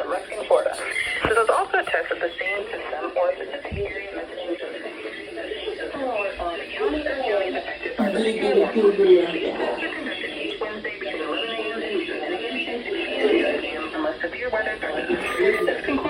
from Ruskin, Florida. This is also a test of the same system or specific area messaging system. Counties are feeling affected by the conducted each Wednesday between 11 a.m. and 10 a.m. unless severe weather threatens. This concludes